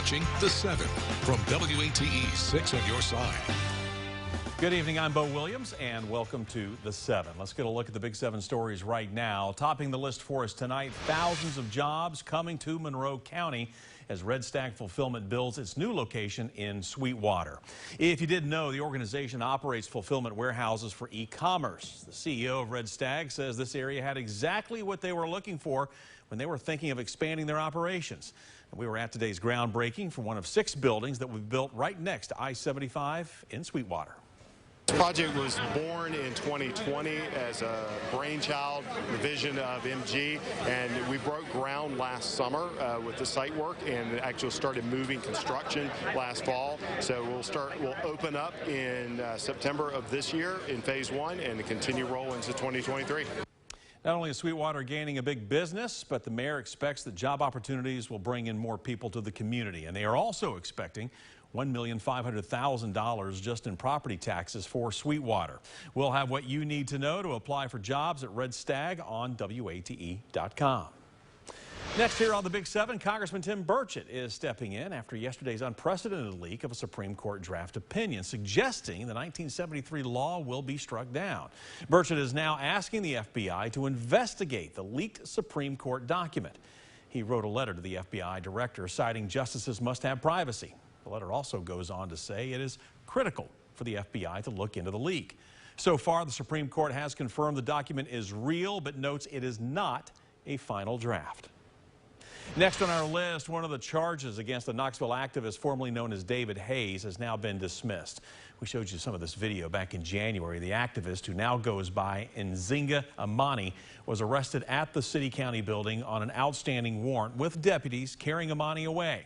watching The 7 from WATE 6 on your side. Good evening, I'm Bo Williams, and welcome to The 7. Let's get a look at the big 7 stories right now. Topping the list for us tonight, thousands of jobs coming to Monroe County as Red Stag Fulfillment builds its new location in Sweetwater. If you didn't know, the organization operates fulfillment warehouses for e-commerce. The CEO of Red Stag says this area had exactly what they were looking for when they were thinking of expanding their operations. And we were at today's groundbreaking for one of 6 buildings that we've built right next to I-75 in Sweetwater. This project was born in 2020 as a brainchild, the vision of MG, and we broke ground last summer with the site work and actually started moving construction last fall. So we'll open up in September of this year in phase 1 and continue roll into 2023. Not only is Sweetwater gaining a big business, but the mayor expects that job opportunities will bring in more people to the community. And they are also expecting $1,500,000 just in property taxes for Sweetwater. We'll have what you need to know to apply for jobs at Red Stag on WATE.com. Next here on the Big 7, Congressman Tim Burchett is stepping in after yesterday's unprecedented leak of a Supreme Court draft opinion suggesting the 1973 law will be struck down. Burchett is now asking the FBI to investigate the leaked Supreme Court document. He wrote a letter to the FBI director citing justices must have privacy. The letter also goes on to say it is critical for the FBI to look into the leak. So far, the Supreme Court has confirmed the document is real, but notes it is not a final draft. Next on our list, one of the charges against the Knoxville activist formerly known as David Hayes has now been dismissed. We showed you some of this video back in January. The activist, who now goes by Nzinga Amani, was arrested at the City County building on an outstanding warrant with deputies carrying Amani away.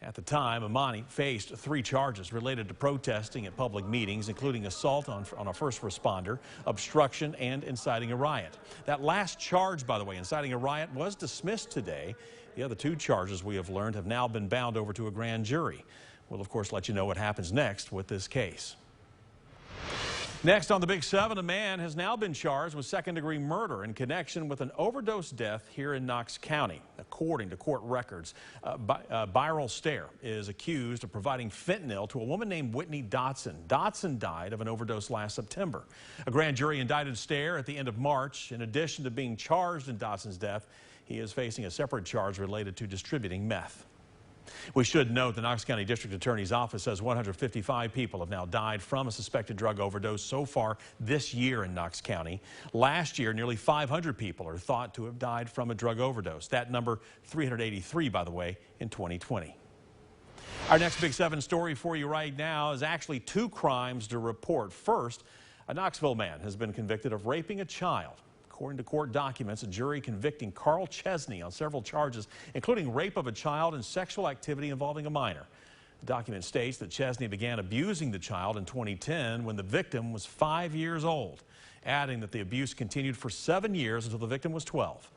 At the time, Amani faced 3 charges related to protesting at public meetings, including assault on a first responder, obstruction, and inciting a riot. That last charge, by the way, inciting a riot, was dismissed today. The other 2 charges, we have learned, have now been bound over to a grand jury. We'll, of course, let you know what happens next with this case. Next on the Big 7, a man has now been charged with second-degree murder in connection with an overdose death here in Knox County. According to court records, Byral Stair is accused of providing fentanyl to a woman named Whitney Dotson. Dotson died of an overdose last September. A grand jury indicted Stair at the end of March. In addition to being charged in Dotson's death, he is facing a separate charge related to distributing meth. We should note the Knox County District Attorney's Office says 155 people have now died from a suspected drug overdose so far this year in Knox County. Last year, nearly 500 people are thought to have died from a drug overdose. That number, 383, by the way, in 2020. Our next Big 7 story for you right now is actually 2 crimes to report. First, a Knoxville man has been convicted of raping a child. According to court documents, a jury convicting Carl Chesney on several charges, including rape of a child and sexual activity involving a minor. The document states that Chesney began abusing the child in 2010 when the victim was 5 years old, adding that the abuse continued for 7 years until the victim was 12.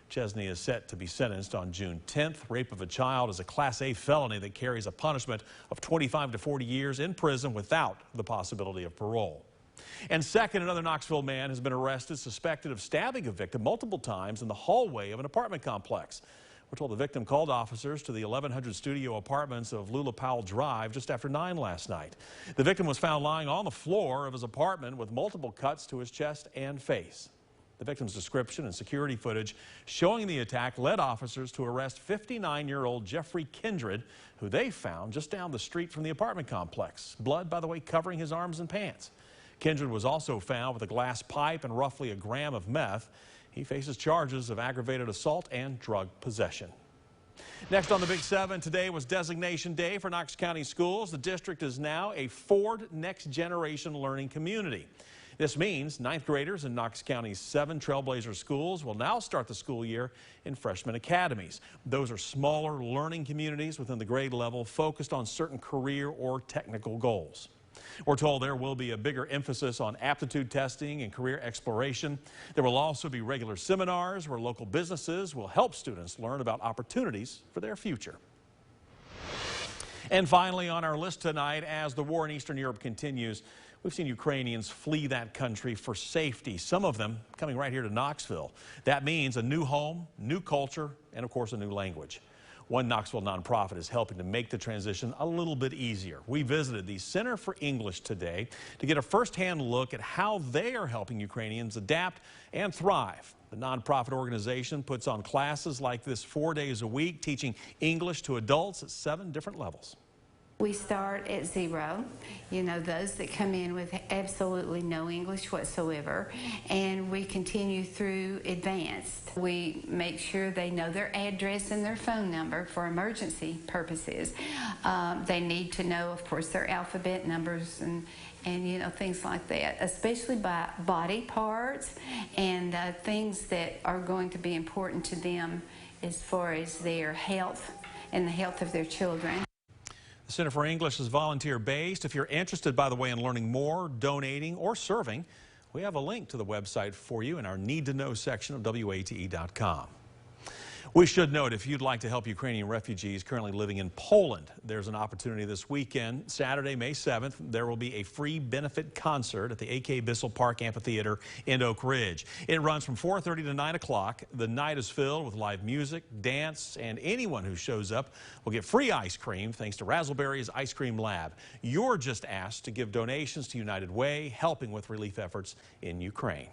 Chesney is set to be sentenced on June 10th. Rape of a child is a Class A felony that carries a punishment of 25 to 40 years in prison without the possibility of parole. And second, another Knoxville man has been arrested, suspected of stabbing a victim multiple times in the hallway of an apartment complex. We're told the victim called officers to the 1100 studio apartments of Lula Powell Drive just after 9 last night. The victim was found lying on the floor of his apartment with multiple cuts to his chest and face. The victim's description and security footage showing the attack led officers to arrest 59-year-old Jeffrey Kindred, who they found just down the street from the apartment complex. Blood, by the way, covering his arms and pants. Kindred was also found with a glass pipe and roughly a gram of meth. He faces charges of aggravated assault and drug possession. Next on the Big 7, today was designation day for Knox County Schools. The district is now a Ford Next Generation Learning Community. This means 9th graders in Knox County's 7 Trailblazer schools will now start the school year in freshman academies. Those are smaller learning communities within the grade level focused on certain career or technical goals. We're told there will be a bigger emphasis on aptitude testing and career exploration. There will also be regular seminars where local businesses will help students learn about opportunities for their future. And finally on our list tonight, as the war in Eastern Europe continues, we've seen Ukrainians flee that country for safety, some of them coming right here to Knoxville. That means a new home, new culture, and of course a new language. One Knoxville nonprofit is helping to make the transition a little bit easier. We visited the Center for English today to get a firsthand look at how they are helping Ukrainians adapt and thrive. The nonprofit organization puts on classes like this 4 days a week, teaching English to adults at 7 different levels. We start at 0, those that come in with absolutely no English whatsoever, and we continue through advanced. We make sure they know their address and their phone number for emergency purposes. They need to know, of course, their alphabet numbers and things like that, especially by body parts and things that are going to be important to them as far as their health and the health of their children. The Center for English is volunteer-based. If you're interested, by the way, in learning more, donating, or serving, we have a link to the website for you in our Need to Know section of WATE.com. We should note, if you'd like to help Ukrainian refugees currently living in Poland, there's an opportunity this weekend. Saturday, May 7th, there will be a free benefit concert at the A.K. Bissell Park Amphitheater in Oak Ridge. It runs from 4:30 to 9 o'clock. The night is filled with live music, dance, and anyone who shows up will get free ice cream thanks to Razzleberry's Ice Cream Lab. You're just asked to give donations to United Way, helping with relief efforts in Ukraine.